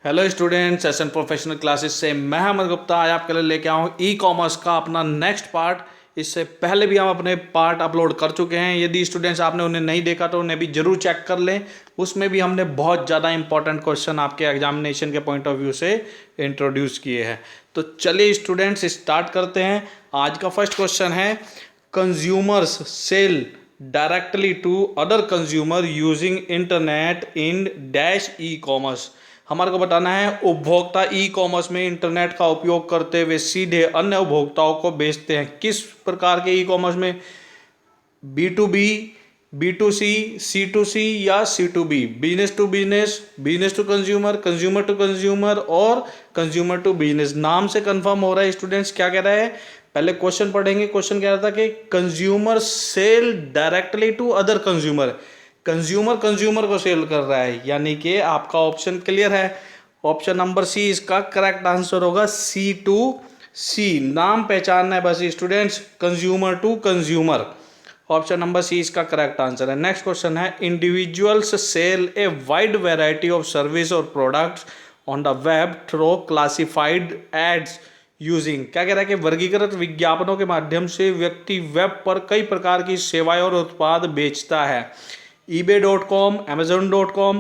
Hello students, SN professional classes से मैं अमर गुप्ता आज आपके लिए लेके आया हूँ ई कॉमर्स का अपना नेक्स्ट पार्ट। इससे पहले भी हम अपने पार्ट अपलोड कर चुके हैं। यदि स्टूडेंट्स आपने उन्हें नहीं देखा तो उन्हें भी जरूर चेक कर लें। उसमें भी हमने बहुत ज़्यादा इंपॉर्टेंट क्वेश्चन आपके एग्जामिनेशन के पॉइंट ऑफ व्यू से इंट्रोड्यूस किए हैं। तो चलिए स्टूडेंट्स स्टार्ट करते हैं। आज का फर्स्ट क्वेश्चन है, consumers sell directly to other consumer using internet in dash e commerce. हमारे को बताना है उपभोक्ता ई कॉमर्स में इंटरनेट का उपयोग करते हुए सीधे अन्य उपभोक्ताओं को बेचते हैं। किस प्रकार के ई कॉमर्स में? B2B, B2C, C2C या C2B, business to business, business to consumer, consumer to consumer और कंज्यूमर टू बिजनेस। नाम से कंफर्म हो रहा है स्टूडेंट्स क्या कह रहा है। पहले क्वेश्चन पढ़ेंगे। क्वेश्चन कह रहा था कि consumer sell directly to other consumer. Consumer consumer को सेल कर रहा है, यानी कि आपका ऑप्शन क्लियर है। ऑप्शन नंबर सी इसका करेक्ट आंसर होगा। C2C नाम पहचानना है बस students, consumer to consumer. Option number C इसका करेक्ट आंसर है। नेक्स्ट क्वेश्चन है, individuals sell a wide variety of service और products on the web through classified ads using. क्या कह रहा है कि वर्गीकृत विज्ञापनों के माध्यम से व्यक्ति वेब पर कई प्रकार की सेवाएं और उत्पाद बेचता है। ebay.com, amazon.com,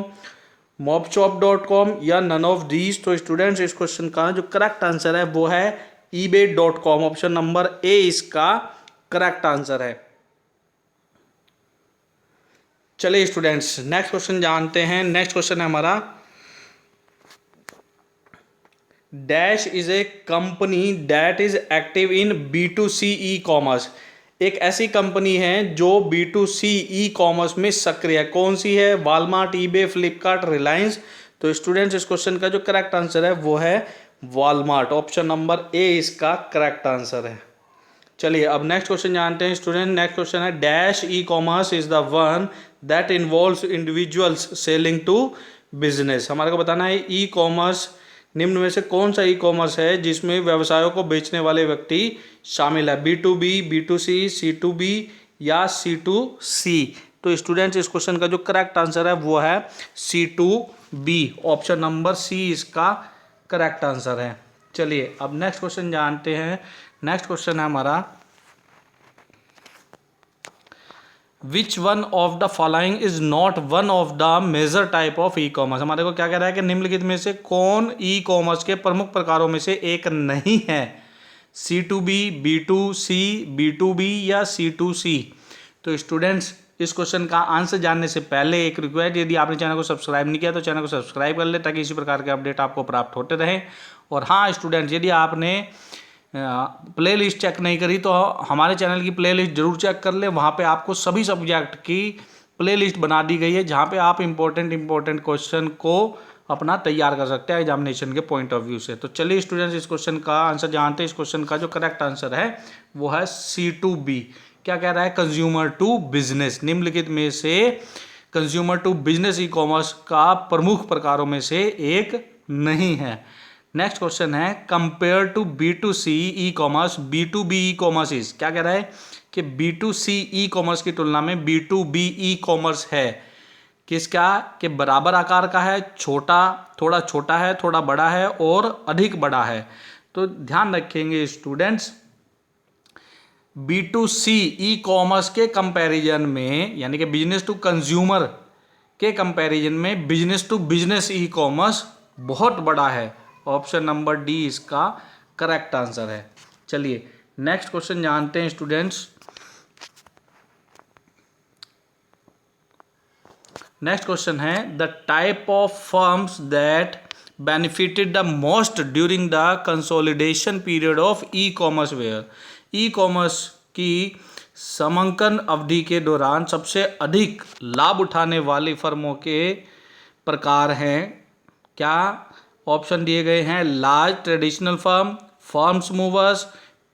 mobshop.com या नन ऑफ दीज। तो स्टूडेंट्स इस क्वेश्चन का जो करेक्ट आंसर है वो है ebay.com। ऑप्शन नंबर ए इसका करेक्ट आंसर है। चलिए स्टूडेंट्स नेक्स्ट क्वेश्चन जानते हैं। नेक्स्ट क्वेश्चन है हमारा, dash is a company that is active in B2C e commerce. एक ऐसी कंपनी है जो B2C ई कॉमर्स में सक्रिय है। कौन सी है? Walmart, eBay, Flipkart, Reliance. तो स्टूडेंट्स इस क्वेश्चन का जो करेक्ट आंसर है वो है वॉलमार्ट। ऑप्शन नंबर ए इसका करेक्ट आंसर है। चलिए अब नेक्स्ट क्वेश्चन जानते हैं स्टूडेंट। नेक्स्ट क्वेश्चन है, dash e commerce is the one that involves individuals selling to business. हमारे को बताना है ई कॉमर्स निम्न में से कौन सा ई कॉमर्स है जिसमें व्यवसायों को बेचने वाले व्यक्ति शामिल है। B2B, B2C, C2B या C2C। तो स्टूडेंट्स इस क्वेश्चन का जो करेक्ट आंसर है वो है C2B। ऑप्शन नंबर सी इसका करेक्ट आंसर है। चलिए अब नेक्स्ट क्वेश्चन जानते हैं। नेक्स्ट क्वेश्चन है हमारा, which one of the following is not one of the major type of e commerce. हमारे को क्या कह रहा है कि निम्नलिखित में से कौन ई कॉमर्स के प्रमुख प्रकारों में से एक नहीं है। C2B, B2C, B2B या C2C। तो स्टूडेंट्स इस क्वेश्चन का आंसर जानने से पहले एक रिक्वेस्ट, यदि आपने चैनल को सब्सक्राइब नहीं किया तो चैनल को सब्सक्राइब कर ले ताकि इसी प्रकार के अपडेट आपको प्राप्त होते रहें। और हाँ स्टूडेंट्स, यदि आपने प्ले लिस्ट चेक नहीं करी तो हमारे चैनल की प्ले लिस्ट जरूर चेक कर ले। वहाँ पे आपको सभी सब्जेक्ट की प्ले लिस्ट बना दी गई है जहाँ पे आप इंपॉर्टेंट क्वेश्चन को अपना तैयार कर सकते हैं एग्जामिनेशन के पॉइंट ऑफ व्यू से। तो चलिए स्टूडेंट्स इस क्वेश्चन का आंसर जानते हैं। इस क्वेश्चन का जो करेक्ट आंसर है वो है C2B। क्या कह रहा है? Consumer to business. निम्नलिखित में से consumer to business e commerce का प्रमुख प्रकारों में से एक नहीं है। नेक्स्ट क्वेश्चन है, compare to B2C e commerce B2B e commerce is. क्या कह रहा है कि B2C ई कॉमर्स की तुलना में B2B ई कॉमर्स है किसका? के बराबर आकार का है, छोटा, थोड़ा छोटा है, थोड़ा बड़ा है और अधिक बड़ा है। तो ध्यान रखेंगे स्टूडेंट्स, B2C ई कॉमर्स के कंपैरिजन में, यानी कि बिजनेस टू कंज्यूमर के कंपैरिजन में business to business e commerce बहुत बड़ा है। ऑप्शन नंबर डी इसका करेक्ट आंसर है। चलिए नेक्स्ट क्वेश्चन जानते हैं स्टूडेंट्स। नेक्स्ट क्वेश्चन है, the type of firms that benefited the most during the consolidation period of e commerce where. E commerce की समंकन अवधि के दौरान सबसे अधिक लाभ उठाने वाली फर्मों के प्रकार हैं। क्या? ऑप्शन दिए गए हैं, large traditional firm, firms movers,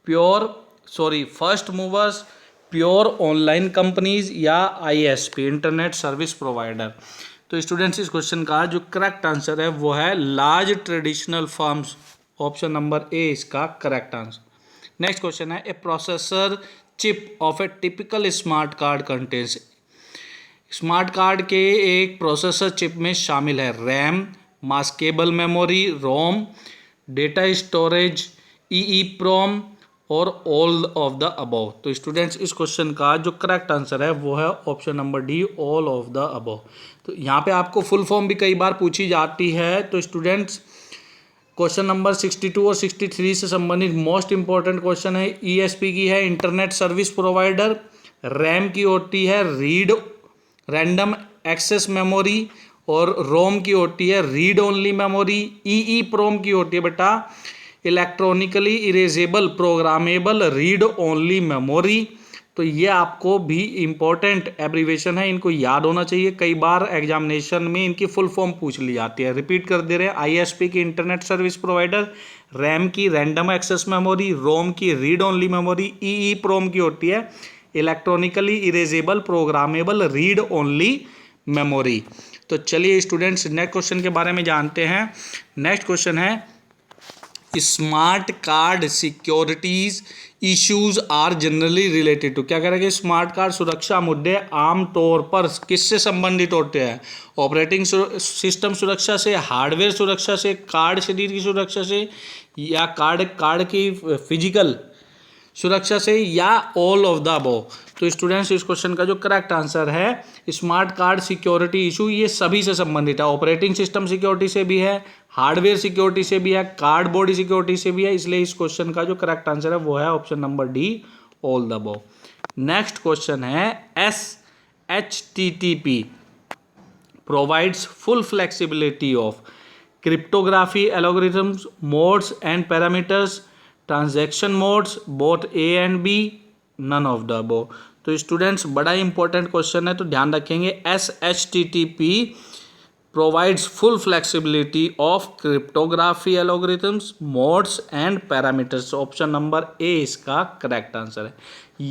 first movers, pure online companies या ISP, इंटरनेट सर्विस प्रोवाइडर। तो स्टूडेंट्स इस क्वेश्चन का जो करेक्ट आंसर है वो है large traditional firms. Option number A इसका करेक्ट आंसर। नेक्स्ट क्वेश्चन है, a processor chip of a typical smart card contains. Smart card के एक प्रोसेसर चिप में शामिल है RAM, maskable memory ROM, data storage EEPROM और ऑल ऑफ द अबव। तो students इस क्वेश्चन का जो करेक्ट आंसर है वो है option number D, all of the above. तो यहाँ पे आपको फुल फॉर्म भी कई बार पूछी जाती है। तो स्टूडेंट्स क्वेश्चन नंबर 62 और 63 से संबंधित मोस्ट इंपॉर्टेंट क्वेश्चन है। ESP की है इंटरनेट सर्विस प्रोवाइडर, रैम की होती है रीड रैंडम एक्सेस मेमोरी और रोम की होती है रीड ओनली मेमोरी। EEPROM की होती है बेटा electronically erasable programmable read only memory. तो ये आपको भी इम्पोर्टेंट एब्रीवेशन है, इनको याद होना चाहिए। कई बार एग्जामिनेशन में इनकी फुल फॉर्म पूछ ली जाती है। रिपीट कर दे रहे हैं, ISP की इंटरनेट सर्विस प्रोवाइडर, रैम की रैंडम एक्सेस मेमोरी, रोम की रीड ओनली मेमोरी, EEPROM की होती है electronically erasable programmable read only memory. तो चलिए स्टूडेंट्स नेक्स्ट क्वेश्चन के बारे में जानते हैं। नेक्स्ट क्वेश्चन है smart card securities issues are generally related to. क्या कह रहा है कि स्मार्ट कार्ड सुरक्षा मुद्दे आमतौर पर किससे संबंधित होते हैं? ऑपरेटिंग सिस्टम सुरक्षा से, हार्डवेयर सुरक्षा से, कार्ड शरीर की सुरक्षा से, या कार्ड की फिजिकल सुरक्षा से, या ऑल ऑफ द अबव। तो स्टूडेंट्स इस क्वेश्चन का जो करेक्ट आंसर है स्मार्ट कार्ड सिक्योरिटी इशू ये सभी से संबंधित है। ऑपरेटिंग सिस्टम सिक्योरिटी से भी है, हार्डवेयर सिक्योरिटी से भी है, कार्ड बॉडी सिक्योरिटी से भी है। इसलिए इस क्वेश्चन का जो करेक्ट आंसर है वो है option number D, all the above. Next question है SHTTP provides full flexibility of cryptography algorithms modes and parameters, transaction modes, both A and B, none of the above. तो students बड़ा ही important question है, तो ध्यान रखेंगे। SHTTP provides full flexibility of cryptography algorithms, modes and parameters। Option number A इसका correct answer है।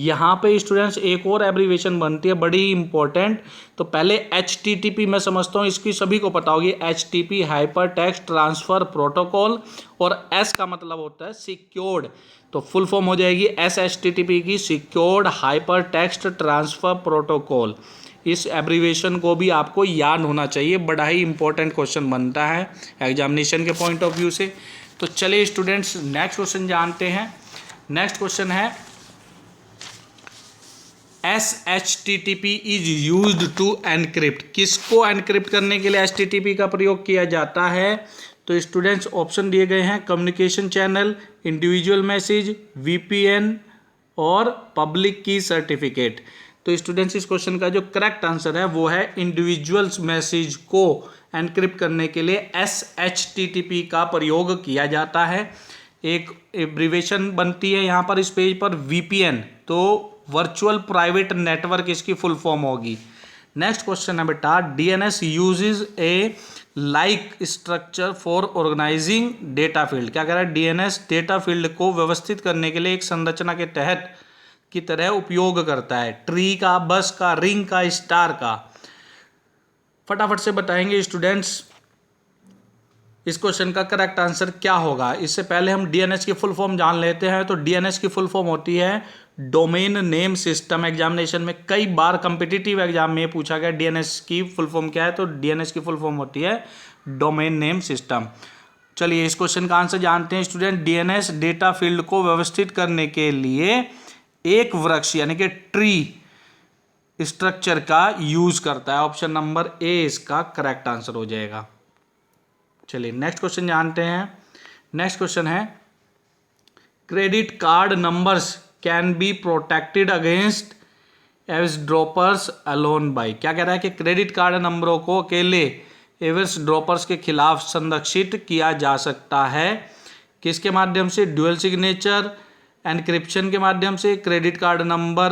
यहाँ पे स्टूडेंट्स एक और एब्रीवेशन बनती है बड़ी इंपॉर्टेंट। तो पहले HTTP मैं समझता हूँ इसकी सभी को पता होगी, HTTP hyper text transfer protocol, और S का मतलब होता है सिक्योर्ड। तो फुल फॉर्म हो जाएगी SHTTP की secured hyper text transfer protocol. इस एब्रीवेशन को भी आपको याद होना चाहिए, बड़ा ही इंपॉर्टेंट क्वेश्चन बनता है एग्जामिनेशन के पॉइंट ऑफ व्यू से। तो चलिए स्टूडेंट्स नेक्स्ट क्वेश्चन जानते हैं। नेक्स्ट क्वेश्चन है SHTTP is used to encrypt. किसको एनक्रिप्ट करने के लिए HTTP का प्रयोग किया जाता है? तो स्टूडेंट्स ऑप्शन दिए गए हैं communication channel, individual message, VPN और पब्लिक की सर्टिफिकेट। तो स्टूडेंट्स इस क्वेश्चन का जो करेक्ट आंसर है वो है इंडिविजुअल्स मैसेज को एनक्रिप्ट करने के लिए SHTTP का प्रयोग किया जाता है। एक एब्रीवेशन बनती है यहाँ पर इस पेज पर VPN, तो वर्चुअल प्राइवेट नेटवर्क इसकी फुल फॉर्म होगी। नेक्स्ट क्वेश्चन है बेटा DNS uses a like structure for organising data field. क्या कह रहा है? DNS डेटा फील्ड को व्यवस्थित करने के लिए एक संरचना के तहत की तरह उपयोग करता है। ट्री का, बस का, रिंग का, स्टार का। फटाफट से बताएंगे स्टूडेंट्स इस क्वेश्चन का करेक्ट आंसर क्या होगा। इससे पहले हम DNS की फुल फॉर्म जान लेते हैं। तो DNS की फुल फॉर्म होती है डोमेन नेम सिस्टम। एग्जामिनेशन में कई बार कॉम्पिटिटिव एग्जाम में पूछा गया DNS की फुल फॉर्म क्या है, तो DNS की फुल फॉर्म होती है डोमेन नेम सिस्टम। चलिए इस क्वेश्चन का आंसर जानते हैं स्टूडेंट। DNS डेटा फील्ड को व्यवस्थित करने के लिए एक वृक्ष यानी कि ट्री स्ट्रक्चर का यूज करता है। ऑप्शन नंबर ए इसका करेक्ट आंसर हो जाएगा। चलिए नेक्स्ट क्वेश्चन जानते हैं। नेक्स्ट क्वेश्चन है credit card numbers can be protected against eavesdroppers alone by. क्या कह रहा है कि क्रेडिट कार्ड नंबरों को अकेले एवसड्रॉपर्स के खिलाफ संरक्षित किया जा सकता है। किसके माध्यम से? ड्यूअल सिग्नेचर एनक्रिप्शन के माध्यम से, क्रेडिट कार्ड नंबर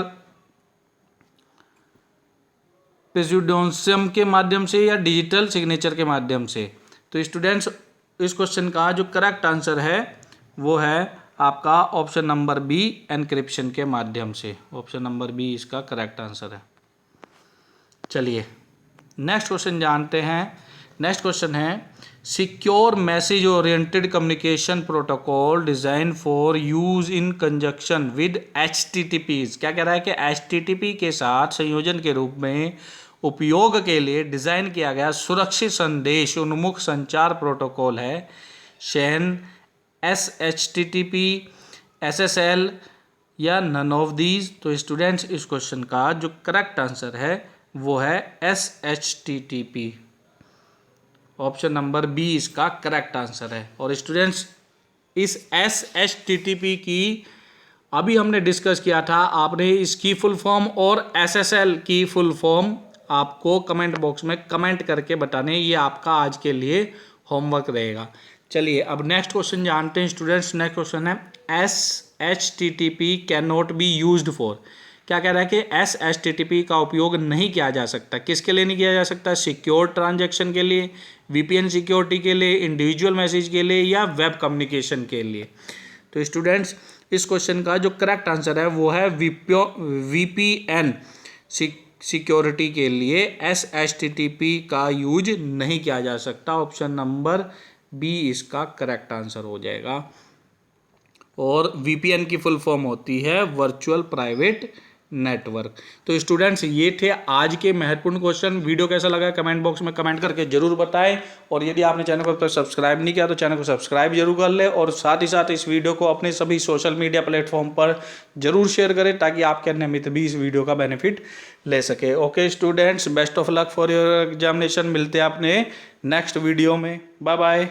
पेसिडोंसियम के माध्यम से, या डिजिटल सिग्नेचर के माध्यम से। तो स्टूडेंट्स इस क्वेश्चन का जो करेक्ट आंसर है वो है आपका ऑप्शन नंबर बी, एनक्रिप्शन के माध्यम से। ऑप्शन नंबर बी इसका करेक्ट आंसर है। चलिए नेक्स्ट क्वेश्चन जानते हैं। नेक्स्ट क्वेश्चन है secure message oriented communication protocol design for use in conjunction with HTTPs। क्या कह रहा है कि HTTP के साथ संयोजन के रूप में उपयोग के लिए डिज़ाइन किया गया सुरक्षित संदेश उन्मुख संचार प्रोटोकॉल है? शेन, SHTTP, SSL या नन ऑफ दीज? तो स्टूडेंट्स इस क्वेश्चन का जो करेक्ट आंसर है वो है SHTTP। ऑप्शन नंबर बी इसका करेक्ट आंसर है। और स्टूडेंट्स इस SHTTP की अभी हमने डिस्कस किया था, आपने इसकी फुल फॉर्म और SSL की फुल फॉर्म आपको कमेंट बॉक्स में कमेंट करके बताने, ये आपका आज के लिए होमवर्क रहेगा। चलिए अब नेक्स्ट क्वेश्चन जानते हैं स्टूडेंट्स। नेक्स्ट क्वेश्चन है SHTTP can not be used for. क्या कह रहा है कि SHTTP का उपयोग नहीं किया जा सकता। किसके लिए नहीं किया जा सकता? सिक्योर ट्रांजैक्शन के लिए, VPN सिक्योरिटी के लिए, इंडिविजुअल मैसेज के लिए या वेब कम्युनिकेशन के लिए। तो स्टूडेंट्स इस क्वेश्चन का जो करेक्ट आंसर है वो है VPN सिक्योरिटी के लिए SHTTP का यूज नहीं किया जा सकता। ऑप्शन नंबर बी इसका करेक्ट आंसर हो जाएगा। और VPN की फुल फॉर्म होती है वर्चुअल प्राइवेट नेटवर्क। तो स्टूडेंट्स ये थे आज के महत्वपूर्ण क्वेश्चन। वीडियो कैसा लगा कमेंट बॉक्स में कमेंट करके जरूर बताएं। और यदि आपने चैनल को अब तक सब्सक्राइब नहीं किया तो चैनल को सब्सक्राइब जरूर कर ले, और साथ ही साथ इस वीडियो को अपने सभी सोशल मीडिया प्लेटफॉर्म पर जरूर शेयर करें ताकि आपके अन्य मित्र भी इस वीडियो का बेनिफिट ले सके। Okay students, best of luck for your examination. मिलते हैं अपने नेक्स्ट वीडियो में। Bye bye.